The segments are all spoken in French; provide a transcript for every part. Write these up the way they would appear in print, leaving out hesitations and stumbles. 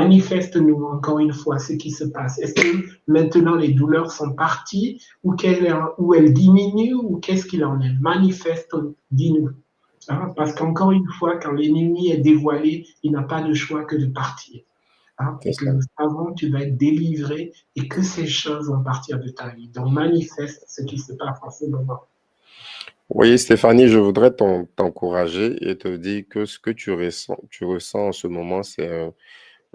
manifeste-nous encore une fois ce qui se passe. Est-ce que maintenant les douleurs sont parties ou elles diminuent ou qu'est-ce qu'il en est? Manifeste, dis-nous. Hein, parce qu'encore une fois, quand l'ennemi est dévoilé, il n'a pas de choix que de partir. Hein, C'est et que cela. nous savons que tu vas être délivré et que ces choses vont partir de ta vie. Donc manifeste ce qui se passe en ce moment. Oui, Stéphanie, je voudrais t'encourager et te dire que ce que tu ressens en ce moment, c'est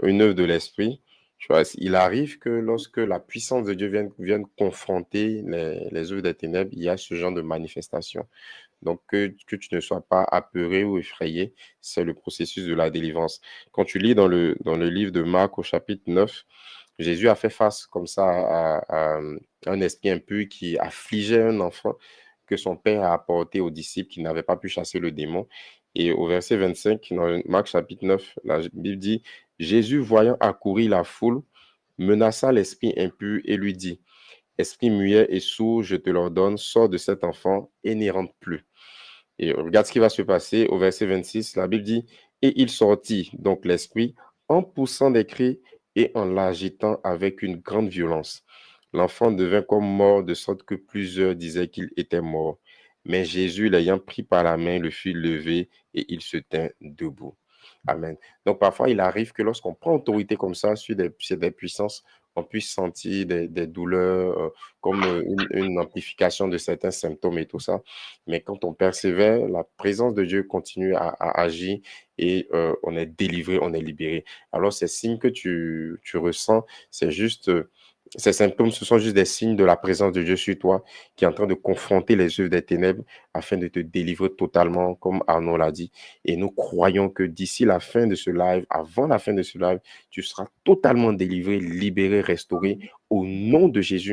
une œuvre de l'esprit. Tu vois, il arrive que lorsque la puissance de Dieu vienne confronter les œuvres des ténèbres, il y a ce genre de manifestation. Donc, que tu ne sois pas apeuré ou effrayé, c'est le processus de la délivrance. Quand tu lis dans le livre de Marc au chapitre 9, Jésus a fait face comme ça à un esprit impur qui affligeait un enfant que son père a apporté aux disciples qui n'avaient pas pu chasser le démon. Et au verset 25, dans Marc chapitre 9, la Bible dit, Jésus, voyant accourir la foule, menaça l'esprit impur et lui dit, Esprit muet et sourd, je te l'ordonne, sors de cet enfant et n'y rentre plus. Et regarde ce qui va se passer au verset 26. La Bible dit, et il sortit, donc l'esprit, en poussant des cris et en l'agitant avec une grande violence. L'enfant devint comme mort, de sorte que plusieurs disaient qu'il était mort. Mais Jésus, l'ayant pris par la main, le fit lever et il se tint debout. Amen. Donc parfois, il arrive que lorsqu'on prend autorité comme ça sur des puissances, on puisse sentir des douleurs, comme une amplification de certains symptômes et tout ça. Mais quand on persévère, la présence de Dieu continue à agir et on est délivré, on est libéré. Alors ces signes que tu ressens, c'est juste... ces symptômes, ce sont juste des signes de la présence de Dieu sur toi qui est en train de confronter les œuvres des ténèbres afin de te délivrer totalement, comme Arnaud l'a dit. Et nous croyons que d'ici la fin de ce live, avant la fin de ce live, tu seras totalement délivré, libéré, restauré au nom de Jésus.